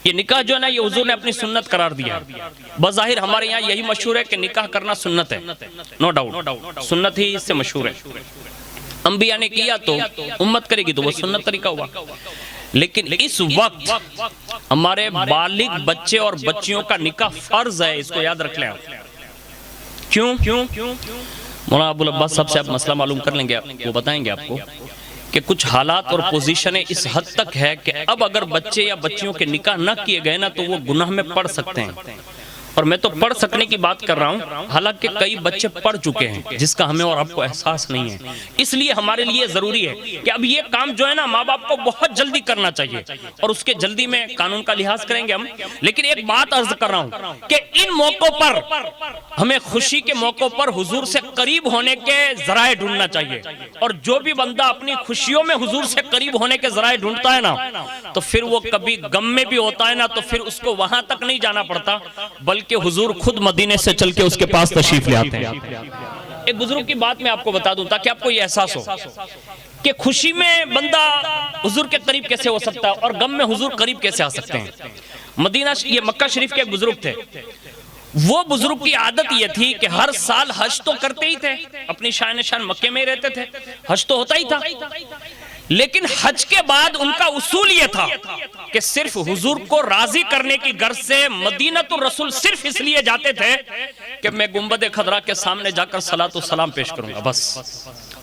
یہ نکاح جو ہے نا، یہ حضور نے اپنی سنت قرار دیا ہے۔ بظاہر ہمارے یہاں یہی مشہور ہے کہ نکاح کرنا سنت ہے، نو ڈاؤٹ، سنت ہی اس سے مشہور ہے۔ انبیاء نے کیا تو امت کرے گی تو وہ سنت طریقہ ہوا۔ لیکن اس وقت ہمارے بالغ بچے اور بچیوں کا نکاح فرض ہے، اس کو یاد رکھ لیں آپ۔ کیوں؟ مولانا ابو العباس صاحب سے آپ مسئلہ معلوم کر لیں گے، وہ بتائیں گے آپ کو کہ کچھ حالات اور پوزیشنیں اس حد تک ہے کہ اب اگر بچے یا بچیوں کے نکاح نہ کیے گئے نا تو وہ گناہ میں پڑ سکتے ہیں۔ اور میں تو پڑھ سکنے کی بات کر رہا ہوں، حالانکہ کئی بچے پڑھ چکے ہیں جس کا ہمیں اور آپ کو احساس نہیں ہے۔ اس لیے ہمارے لیے ضروری ہے کہ اب یہ کام جو ہے نا ماں باپ کو بہت جلدی کرنا چاہیے، اور اس کے جلدی میں قانون کا لحاظ کریں گے ہم۔ لیکن ایک بات عرض کر رہا ہوں کہ ان موقعوں پر ہمیں خوشی کے موقعوں پر حضور سے قریب ہونے کے ذرائع ڈھونڈنا چاہیے، اور جو بھی بندہ اپنی خوشیوں میں حضور سے قریب ہونے کے ذرائع ڈھونڈتا ہے نا تو پھر وہ کبھی غم میں بھی ہوتا ہے نا تو پھر اس کو وہاں تک نہیں جانا پڑتا، بلکہ کہ حضور خود مدینے سے چل کے اس کے پاس تشریف لے آتے ہیں۔ ایک بزرگ کی بات میں آپ کو بتا دوں تاکہ آپ کو یہ احساس ہو کہ خوشی میں بندہ حضور کے قریب کیسے ہو سکتا ہے اور غم میں حضور قریب کیسے آ سکتے ہیں۔ مدینہ یہ مکہ شریف کے ایک بزرگ تھے، وہ بزرگ کی عادت یہ تھی کہ ہر سال حج تو کرتے ہی تھے، اپنی شان مکے میں ہی رہتے تھے، حج تو ہوتا ہی تھا، لیکن حج کے بعد ان کا اصول یہ تھا کہ صرف حضور کو راضی کرنے کی غرض سے مدینہ الرسول صرف اس لیے جاتے تھے کہ میں گنبد خضرا کے سامنے جا کر صلاۃ و سلام پیش کروں گا، بس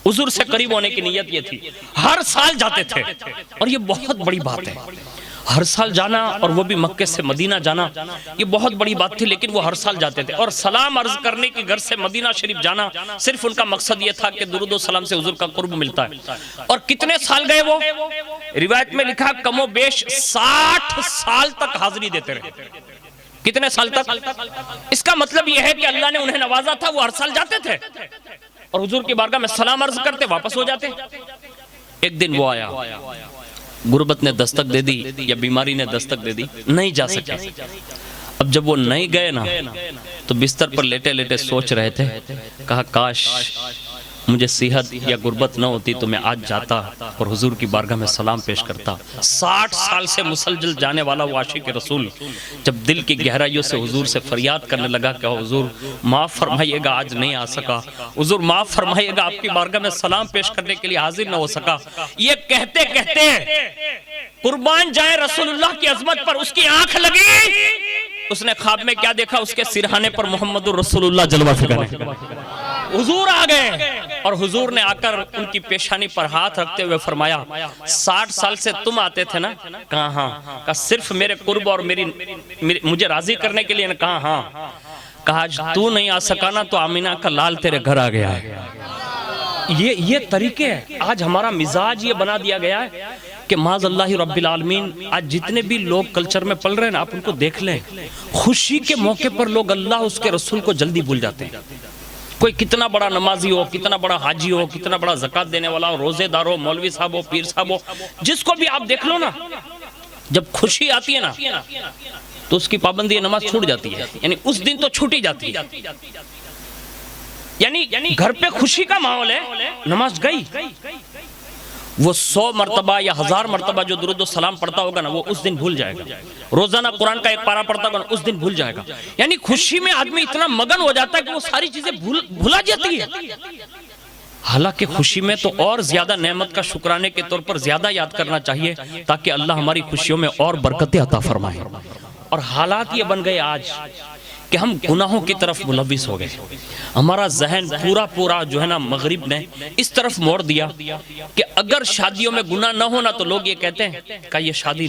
حضور سے قریب ہونے کی نیت یہ تھی۔ ہر سال جاتے تھے، اور یہ بہت بڑی بات ہے، ہر سال جانا، اور وہ بھی مکے سے مدینہ جانا، یہ بہت بڑی بات تھی، لیکن وہ ہر سال جاتے تھے۔ اور سلام عرض کرنے کی غرض سے مدینہ شریف جانا صرف ان کا مقصد یہ تھا کہ درود و سلام سے حضور کا قرب ملتا ہے۔ اور کتنے سال گئے وہ؟ روایت میں لکھا کم و بیش 60 سال تک حاضری دیتے رہے۔ کتنے سال تک؟ اس کا مطلب یہ ہے کہ اللہ نے انہیں نوازا تھا، وہ ہر سال جاتے تھے اور حضور کی بارگاہ میں سلام عرض کرتے واپس ہو جاتے۔ ایک دن وہ آیا، غربت نے دستک دے دی یا بیماری نے دستک دے دی، نہیں جا سکے۔ اب جب وہ نہیں گئے نا تو بستر پر لیٹے لیٹے سوچ رہے تھے، کہا کاش مجھے صحت یا غربت نہ ہوتی تو میں آج جاتا اور حضور کی بارگاہ میں سلام پیش کرتا۔ 60 سال سے مسلسل جانے والا وہ عاشق رسول جب دل کی گہرائیوں سے حضور سے فریاد کرنے لگا کہ حضور معاف فرمائیے گا آج نہیں آ سکا، حضور معاف فرمائیے گا آپ کی بارگاہ میں سلام پیش کرنے کے لیے حاضر نہ ہو سکا، یہ کہتے کہتے قربان جائیں رسول اللہ کی عظمت پر اس کی آنکھ لگی، اس نے خواب میں کیا دیکھا؟ اس کے سرہانے پر محمد الرسول اللہ جلوہ فکر، حضور آ گئے، اور حضور نے آ کر ان کی پیشانی پر ہاتھ رکھتے ہوئے فرمایا 60 سال سے تم آتے تھے نا؟ کہا ہاں۔ کہا صرف میرے قرب اور مجھے راضی کرنے کے لیے؟ کہا ہاں۔ کہا آج تو نہیں آ سکا نا تو آمینہ کا لال تیرے گھر آ گیا ہے۔ یہ طریقے ہیں، آج ہمارا مزاج یہ بنا دیا گیا ہے کہ معاذ اللہ رب العالمین آج جتنے بھی لوگ کلچر میں پل رہے ہیں نا، آپ ان کو دیکھ لیں، خوشی کے موقع پر لوگ اللہ اس کے رسول کو جلدی بھول جاتے ہیں۔ کوئی کتنا بڑا نمازی ہو، کتنا بڑا حاجی ہو، کتنا بڑا زکوٰۃ دینے والا ہو، روزے دار ہو، مولوی صاحب ہو، پیر صاحب ہو، جس کو بھی آپ دیکھ لو نا، جب خوشی آتی ہے نا تو اس کی پابندی نماز چھوٹ جاتی ہے، یعنی اس دن تو چھوٹی جاتی ہے، یعنی گھر پہ خوشی کا ماحول ہے، نماز گئی، وہ 100 مرتبہ یا 1000 مرتبہ جو درود و سلام پڑھتا ہوگا نا وہ اس دن بھول جائے گا، روزانہ قرآن کا ایک پارہ پڑھتا ہوگا نا اس دن بھول جائے گا۔ یعنی خوشی میں آدمی اتنا مگن ہو جاتا ہے کہ وہ ساری چیزیں بھولا جاتی ہے، حالانکہ خوشی میں تو اور زیادہ نعمت کا شکرانے کے طور پر زیادہ یاد کرنا چاہیے تاکہ اللہ ہماری خوشیوں میں اور برکتیں عطا فرمائے۔ اور حالات یہ بن گئے آج کہ ہم گناہوں کی طرف ملوث ہو گئے، ہمارا ذہن پورا جو ہے نا مغرب نے اس طرف موڑ دیا کہ اگر شادیوں میں گناہ نہ ہونا تو لوگ یہ کہتے ہیں کہ یہ شادی